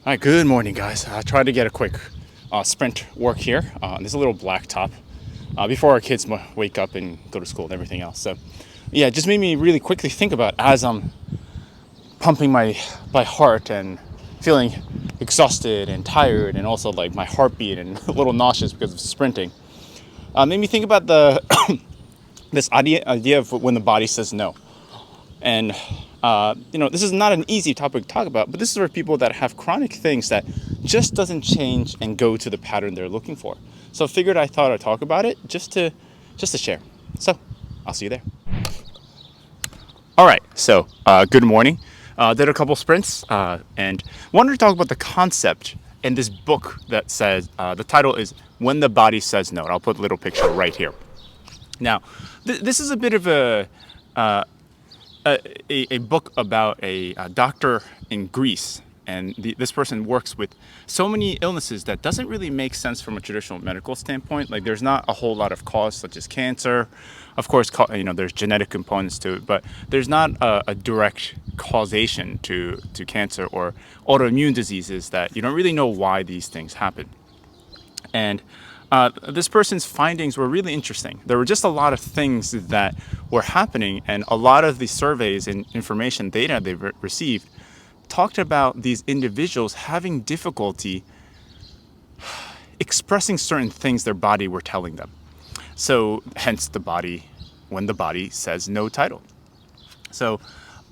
All right, good morning, guys. I tried to get a quick sprint work here. There's a little blacktop before our kids wake up and go to school and everything else. So, yeah, it just made me really quickly think about as I'm pumping my heart and feeling exhausted and tired, and also like my heartbeat and a little nauseous because of sprinting. Made me think about the this idea of when the body says no. And this is not an easy topic to talk about, but this is for people that have chronic things that just doesn't change and go to the pattern they're looking for. So I thought I'd talk about it just to share. So I'll see you there. All right. So good morning. Did a couple sprints and wanted to talk about the concept in this book that says the title is "When the Body Says No." And I'll put a little picture right here. Now, this is a bit of a book about a doctor in Greece, and this person works with so many illnesses that doesn't really make sense from a traditional medical standpoint. Like, there's not a whole lot of cause, such as cancer. Of course, there's genetic components to it, but there's not a direct causation to cancer or autoimmune diseases that you don't really know why these things happen. And this person's findings were really interesting. There were just a lot of things that were happening, and a lot of the surveys and information data they received talked about these individuals having difficulty expressing certain things their body were telling them. So hence when the body says no title. So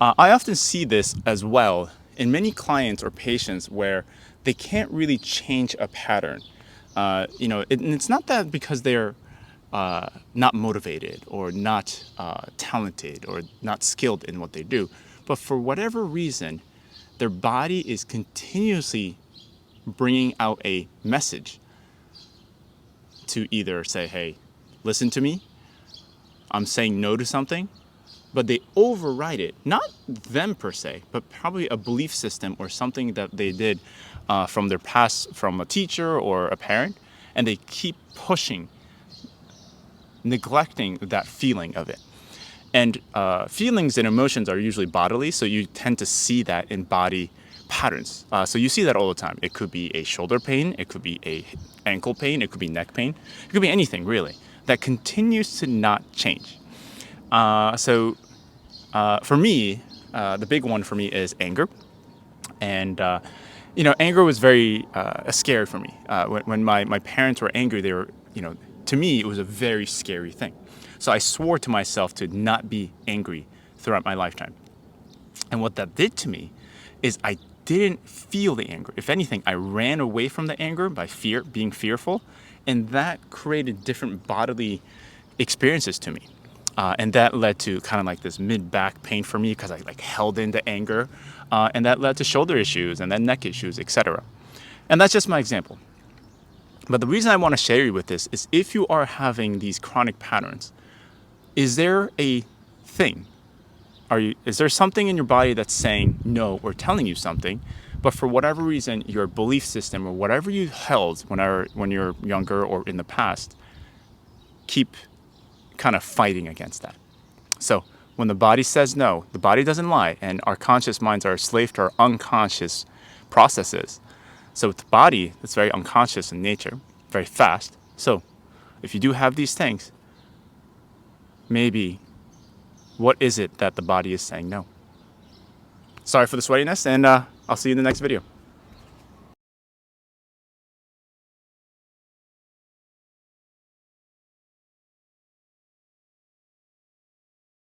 I often see this as well in many clients or patients where they can't really change a pattern. And it's not that because they're not motivated or not talented or not skilled in what they do, but for whatever reason, their body is continuously bringing out a message to either say, hey, listen to me, I'm saying no to something, but they override it. Not them per se, but probably a belief system or something that they did from their past, from a teacher or a parent, and they keep pushing, neglecting that feeling of it. And feelings and emotions are usually bodily, so you tend to see that in body patterns. So you see that all the time. It could be a shoulder pain, it could be a ankle pain, it could be neck pain, it could be anything really that continues to not change. So for me, the big one for me is anger. And anger was very scary for me. When my parents were angry, they were, to me, it was a very scary thing. So I swore to myself to not be angry throughout my lifetime. And what that did to me is I didn't feel the anger. If anything, I ran away from the anger by being fearful, and that created different bodily experiences to me. And that led to kind of like this mid-back pain for me because I held in the anger, and that led to shoulder issues and then neck issues, etc. And that's just my example. But the reason I want to share you with this is if you are having these chronic patterns, is there a thing? Is there something in your body that's saying no or telling you something, but for whatever reason, your belief system or whatever you held when you're younger or in the past, keep kind of fighting against that? So when the body says no, the body doesn't lie, and our conscious minds are a slave to our unconscious processes. So with the body, it's very unconscious in nature, very fast. So if you do have these things, maybe what is it that the body is saying no? Sorry for the sweatiness, and I'll see you in the next video.